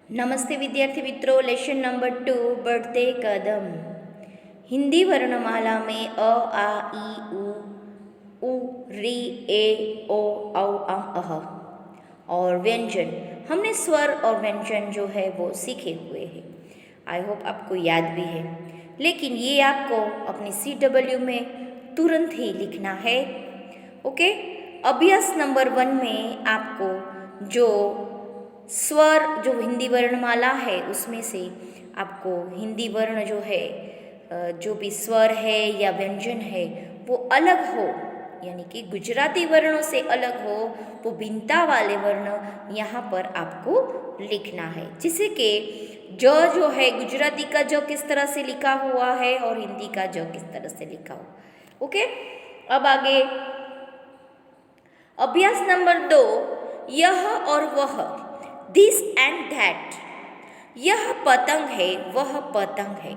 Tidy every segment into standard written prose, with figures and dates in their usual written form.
नमस्ते विद्यार्थी मित्रों, लेसन नंबर 2 बढ़ते कदम। हिंदी वर्णमाला में अ, आ, ई, उ, री, ए, ओ, औ, अह और व्यंजन। हमने स्वर और व्यंजन जो है वो सीखे हुए हैं। आई होप आपको याद भी है, लेकिन ये आपको अपनी CW में तुरंत ही लिखना है। ओके, अभ्यास नंबर 1 में आपको जो स्वर जो हिंदी वर्णमाला है उसमें से आपको हिंदी वर्ण जो है जो भी स्वर है या व्यंजन है वो अलग हो, यानी कि गुजराती वर्णों से अलग हो, वो भिन्नता वाले वर्ण यहाँ पर आपको लिखना है। जिससे कि जो है गुजराती का जो किस तरह से लिखा हुआ है और हिंदी का जो किस तरह से लिखा हुआ। ओके, अब आगे अभ्यास नंबर 2, यह और वह, दिस एंड दैट। यह पतंग है, वह पतंग है।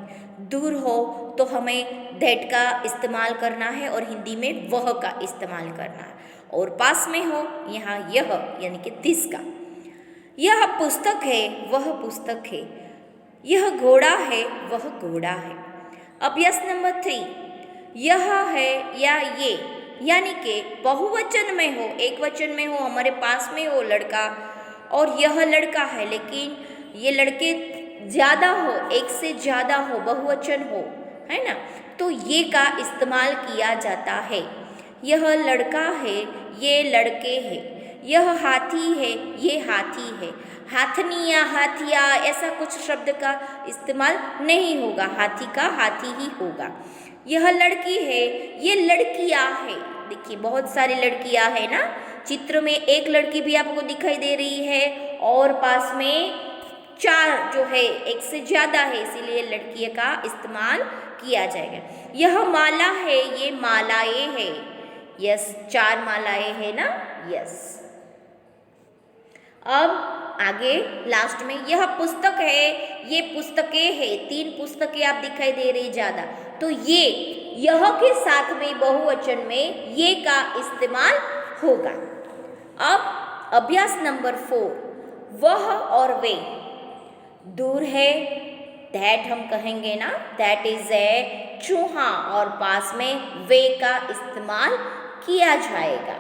दूर हो तो हमें दैट का इस्तेमाल करना है और हिंदी में वह का इस्तेमाल करना है, और पास में हो यहाँ यह यानी कि दिस का। यह पुस्तक है, वह पुस्तक है। यह घोड़ा है, वह घोड़ा है। अभ्यास नंबर 3, यह है या ये, यानी कि बहुवचन में हो, एक वचन में हो, हमारे पास में हो लड़का और यह लड़का है, लेकिन ये लड़के ज़्यादा हो, एक से ज़्यादा हो, बहुवचन हो, है ना, तो ये का इस्तेमाल किया जाता है। यह लड़का है, ये लड़के हैं। यह हाथी है, ये हाथी है। हाथनी या हाथिया ऐसा कुछ शब्द का इस्तेमाल नहीं होगा, हाथी का हाथी ही होगा। यह लड़की है, ये लड़कियां है। देखिए बहुत सारी लड़कियां है ना, चित्र में एक लड़की भी आपको दिखाई दे रही है और पास में 4 जो है एक से ज़्यादा है, इसीलिए लड़कियों का इस्तेमाल किया जाएगा। यह माला है, ये मालाएं है। यस, 4 मालाएं है ना, यस। अब आगे लास्ट में यह पुस्तक है, ये पुस्तकें है। 3 पुस्तकें आप दिखाई दे रही ज़्यादा, तो ये यह के साथ में बहुवचन में ये का इस्तेमाल होगा। अब अभ्यास नंबर 4, वह और वे। दूर है, दैट हम कहेंगे ना, दैट इज ए चूहा, और पास में वे का इस्तेमाल किया जाएगा।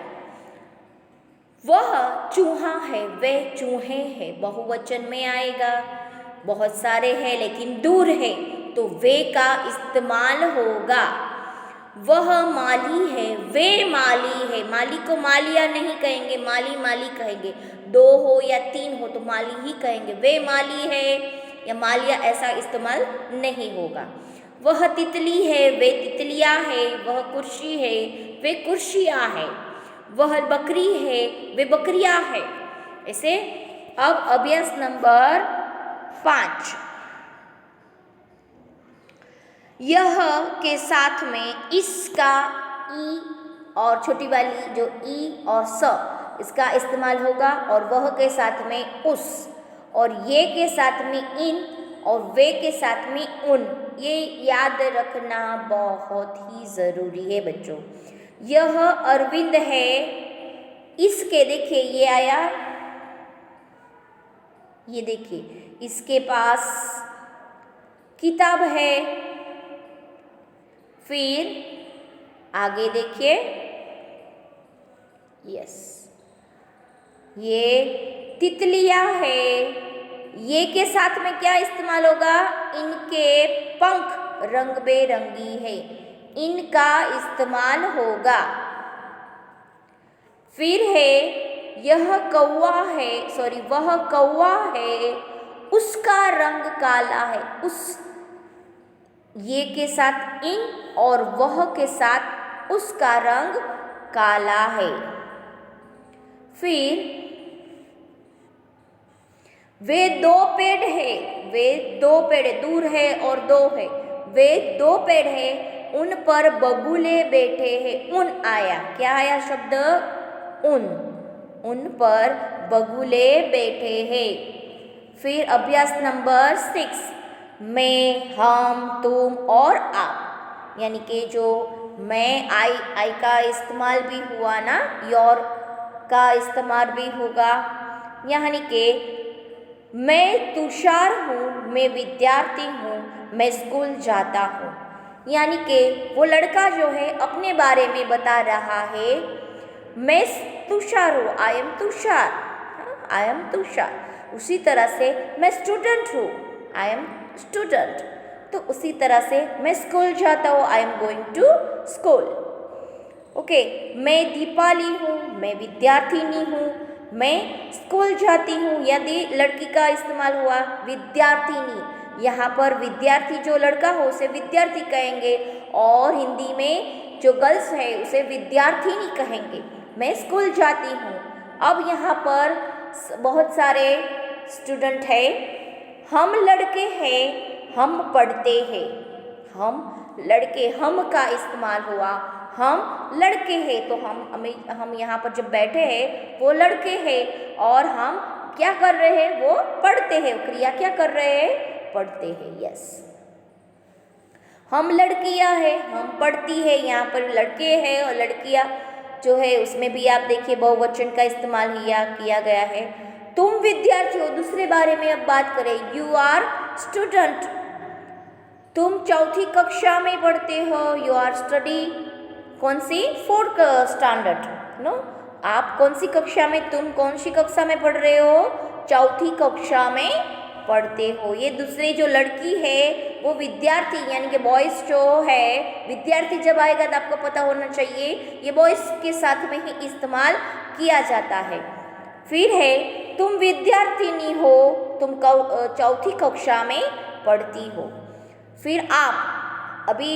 वह चूहा है, वे चूहे हैं, बहुवचन में आएगा। बहुत सारे हैं लेकिन दूर है तो वे का इस्तेमाल होगा। वह माली है, वे माली है। माली को मालिया नहीं कहेंगे, माली माली कहेंगे। 2 हो या 3 हो तो माली ही कहेंगे। वे माली है या मालिया ऐसा इस्तेमाल नहीं होगा। वह तितली है, वे तितलियाँ है। वह कुर्सी है, वे कुर्सियाँ है। वह बकरी है, वे बकरियाँ है। ऐसे अब अभ्यास नंबर 5, यह के साथ में इसका ई और छोटी वाली जो ई और स इसका इस्तेमाल होगा, और वह के साथ में उस, और ये के साथ में इन, और वे के साथ में उन। ये याद रखना बहुत ही ज़रूरी है बच्चों। यह अरविंद है, इसके देखिए ये आया, ये देखिए इसके पास किताब है। फिर आगे देखिए, यस, ये तितलियाँ है। ये के साथ में क्या इस्तेमाल होगा, इनके पंख रंग बेरंगी है, इनका इस्तेमाल होगा। फिर है यह कौवा है, सॉरी वह कौवा है, उसका रंग काला है। उस, ये के साथ इन और वह के साथ उसका रंग काला है। फिर वे 2 पेड़ है, वे 2 पेड़, दूर है और 2 है। वे 2 पेड़ है, उन पर बगुले बैठे हैं। उन आया, क्या आया शब्द, उन, उन पर बगुले बैठे हैं। फिर अभ्यास नंबर 6, मैं, हम, तुम और आप, यानी कि जो मैं, आई का इस्तेमाल भी हुआ ना, योर का इस्तेमाल भी होगा, यानी कि मैं तुषार हूँ, मैं विद्यार्थी हूँ, मैं स्कूल जाता हूँ। यानी कि वो लड़का जो है अपने बारे में बता रहा है। मैं तुषार हूँ, I M Tushar, I am Tushar. उसी तरह से मैं स्टूडेंट हूँ, आई एम स्टूडेंट। तो उसी तरह से मैं स्कूल जाता हूँ, I am going to school. Okay, मैं दीपाली हूँ, मैं विद्यार्थिनी हूँ, मैं स्कूल जाती हूँ। यदि लड़की का इस्तेमाल हुआ विद्यार्थिनी, यहाँ पर विद्यार्थी जो लड़का हो उसे विद्यार्थी कहेंगे और हिंदी में जो गर्ल्स है उसे विद्यार्थिनी कहेंगे। मैं स्कूल जाती हूँ। अब यहाँ पर बहुत सारे स्टूडेंट है। हम लड़के हैं, हम पढ़ते हैं। हम लड़के, हम का इस्तेमाल हुआ। हम लड़के हैं तो हम यहाँ पर जब बैठे हैं वो लड़के हैं और हम क्या कर रहे हैं, वो पढ़ते हैं। क्रिया क्या कर रहे हैं, पढ़ते हैं। यस, हम लड़कियां हैं, हम पढ़ती है। यहाँ पर लड़के हैं और लड़कियां जो है उसमें भी आप देखिए बहुवचन का इस्तेमाल किया गया है। तुम विद्यार्थी हो, दूसरे बारे में अब बात करें। यू आर स्टूडेंट, तुम चौथी कक्षा में पढ़ते हो। यू आर स्टडी, कौन सी, 4th स्टैंडर्ड। नो, आप कौन सी कक्षा में, तुम कौन सी कक्षा में पढ़ रहे हो, चौथी कक्षा में पढ़ते हो। ये दूसरी जो लड़की है वो विद्यार्थी, यानी कि बॉयज जो है, विद्यार्थी जब आएगा तो आपको पता होना चाहिए ये बॉयज के साथ में ही इस्तेमाल किया जाता है। फिर है तुम विद्यार्थिनी हो, तुम चौथी कक्षा में पढ़ती हो। फिर आप, अभी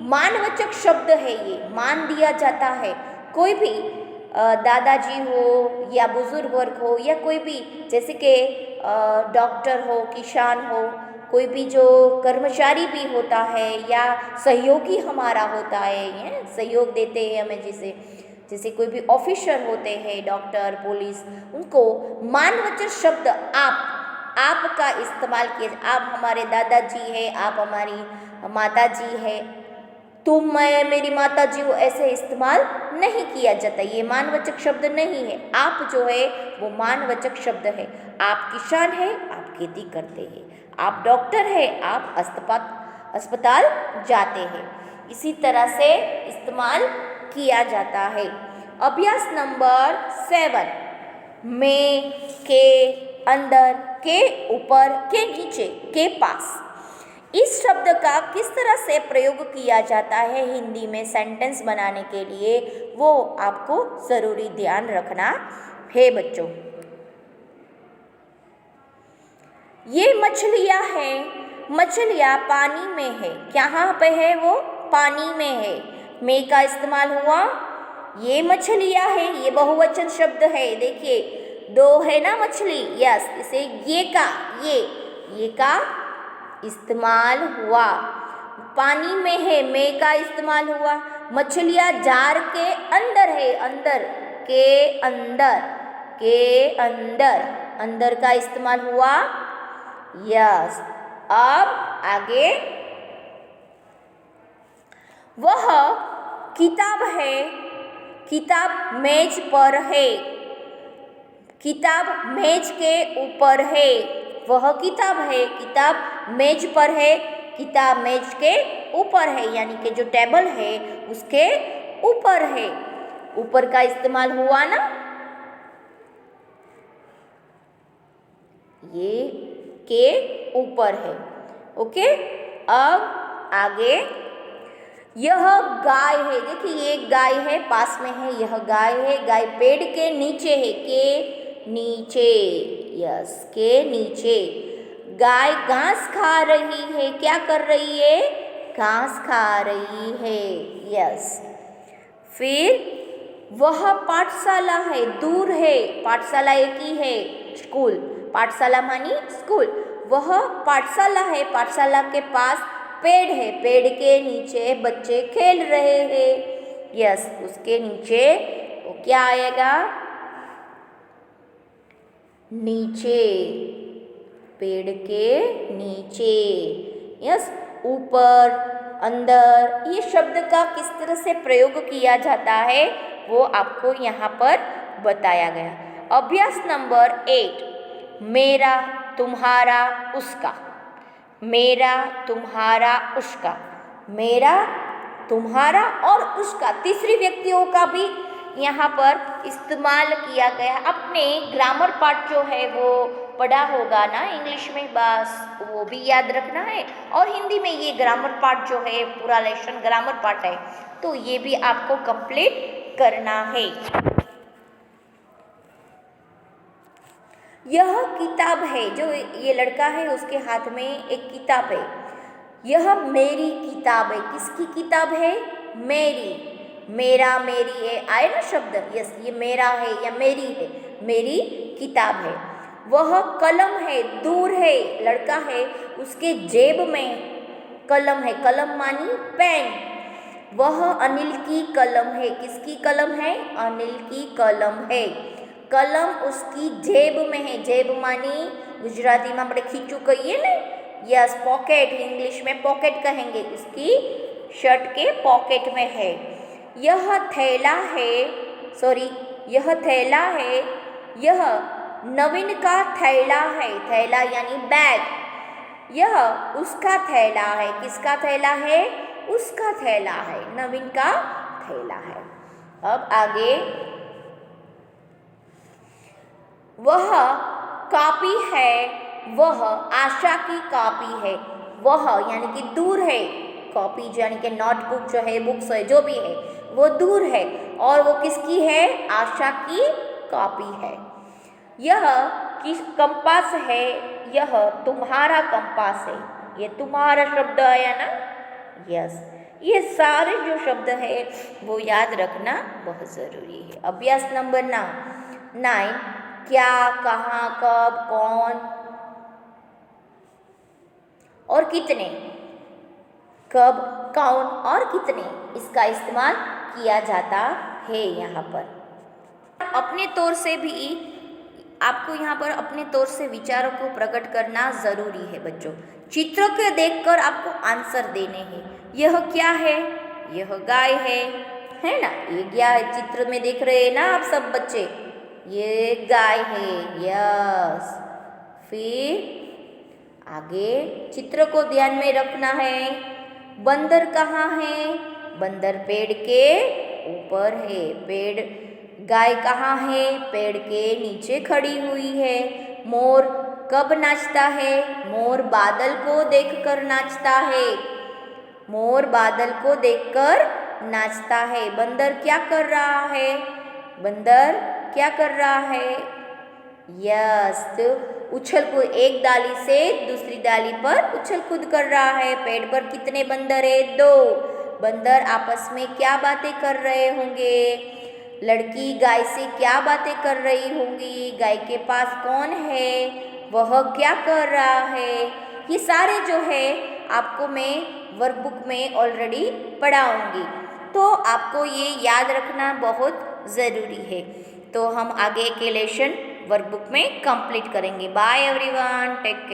मानवाचक शब्द है, ये मान दिया जाता है। कोई भी दादाजी हो या बुजुर्ग वर्ग हो या कोई भी, जैसे कि डॉक्टर हो, किसान हो, कोई भी जो कर्मचारी भी होता है या सहयोगी हमारा होता है, सहयोग देते हैं हमें, जैसे कोई भी ऑफिसर होते हैं, डॉक्टर, पुलिस, उनको मानवाचक शब्द आप का इस्तेमाल किया। आप हमारे दादाजी है, आप हमारी माताजी है, तुम, मैं, मेरी माताजी हो, ऐसे इस्तेमाल नहीं किया जाता। ये मानवाचक शब्द नहीं है। आप जो है वो मानवाचक शब्द है। आप किसान है, आप खेती करते हैं। आप डॉक्टर है, आप अस्पताल जाते हैं। इसी तरह से इस्तेमाल किया जाता है। अभ्यास नंबर 7, में, के, अंदर, के ऊपर, के नीचे, के पास। इस शब्द का किस तरह से प्रयोग किया जाता है हिंदी में सेंटेंस बनाने के लिए, वो आपको ज़रूरी ध्यान रखना है बच्चों। ये मछलियाँ हैं, मछलियाँ पानी में है। कहाँ पे है वो, पानी में है। में का इस्तेमाल हुआ। ये मछलियाँ है, ये बहुवचन शब्द है। देखिए 2 है ना मछली, यस, इसे ये का इस्तेमाल हुआ। पानी में है, में का इस्तेमाल हुआ। मछलियाँ जार के अंदर है, अंदर, के अंदर, अंदर का इस्तेमाल हुआ। यस, अब आगे, वह किताब है, किताब मेज पर है, किताब मेज के ऊपर है। वह किताब है, किताब मेज पर है, किताब मेज के ऊपर है, यानी कि जो टेबल है उसके ऊपर है। ऊपर का इस्तेमाल हुआ ना, ये के ऊपर है। ओके, अब आगे, यह गाय है। देखिए ये एक गाय है, पास में है, यह गाय है। गाय पेड़ के नीचे है, के नीचे, यस, के नीचे। गाय घास खा रही है। क्या कर रही है, घास खा रही है। यस, फिर वह पाठशाला है, दूर है। पाठशाला एक ही है, स्कूल, पाठशाला मानी स्कूल। वह पाठशाला है, पाठशाला के पास पेड़ है, पेड़ के नीचे बच्चे खेल रहे हैं। यस, उसके नीचे वो क्या आएगा, नीचे, पेड़ के नीचे। यस, ऊपर, अंदर, ये शब्द का किस तरह से प्रयोग किया जाता है वो आपको यहाँ पर बताया गया। अभ्यास नंबर 8, मेरा तुम्हारा उसका, मेरा तुम्हारा उसका, मेरा तुम्हारा और उसका तीसरी व्यक्तियों का भी यहाँ पर इस्तेमाल किया गया। अपने ग्रामर पार्ट जो है वो पढ़ा होगा ना इंग्लिश में, बस वो भी याद रखना है। और हिंदी में ये ग्रामर पार्ट जो है पूरा लेसन ग्रामर पार्ट है, तो ये भी आपको कंप्लीट करना है। यह किताब है, जो ये लड़का है उसके हाथ में एक किताब है। यह मेरी किताब है, किसकी किताब है? मेरी, मेरा मेरी है, आए ना शब्द, यस ये मेरा है या मेरी है, मेरी किताब है। वह कलम है, दूर है, लड़का है उसके जेब में कलम है, कलम मानी पेन। वह अनिल की कलम है, किसकी कलम है? अनिल की कलम है, कलम उसकी जेब में है, जेब मानी गुजराती में આપણે खींचू कहिए ने, यस पॉकेट, इंग्लिश में पॉकेट कहेंगे, उसकी शर्ट के पॉकेट में है। यह थैला है, सॉरी यह थैला है, यह नवीन का थैला है, थैला यानी बैग। यह उसका थैला है, किसका थैला है? उसका थैला है, नवीन का थैला है। अब आगे, वह कॉपी है, वह आशा की कॉपी है, वह यानी कि दूर है, कॉपी यानी कि नोटबुक जो है, बुक्स है, जो भी है वो दूर है, और वो किसकी है? आशा की कॉपी है। यह किस कंपास है? यह तुम्हारा कंपास है, ये तुम्हारा शब्द आया ना, यस ये सारे जो शब्द है वो याद रखना बहुत ज़रूरी है। अभ्यास नंबर 9, क्या, कहाँ, कब, कौन और कितने, कब, कौन और कितने, इसका इस्तेमाल किया जाता है यहाँ पर। अपने तौर से भी आपको यहाँ पर अपने तौर से विचारों को प्रकट करना ज़रूरी है बच्चों। चित्र के देखकर आपको आंसर देने हैं। यह क्या है? यह गाय है ना, ये क्या है? चित्र में देख रहे हैं ना आप सब बच्चे, ये गाय है, यस। फिर आगे चित्र को ध्यान में रखना है। बंदर कहाँ है? बंदर पेड़ के ऊपर है, पेड़, गाय कहाँ है? पेड़ के नीचे खड़ी हुई है। मोर कब नाचता है? मोर बादल को देखकर नाचता है, मोर बादल को देखकर नाचता है। बंदर क्या कर रहा है? बंदर क्या कर रहा है? यस, तो उछल कूद, एक डाली से दूसरी डाली पर उछल कूद कर रहा है। पेड़ पर कितने बंदर है? 2। बंदर आपस में क्या बातें कर रहे होंगे? लड़की गाय से क्या बातें कर रही होंगी? गाय के पास कौन है? वह क्या कर रहा है? ये सारे जो है आपको मैं वर्कबुक में ऑलरेडी पढ़ाऊंगी, तो आपको ये याद रखना बहुत ज़रूरी है। तो हम आगे के लेसन वर्कबुक में कंप्लीट करेंगे। Bye everyone, take care.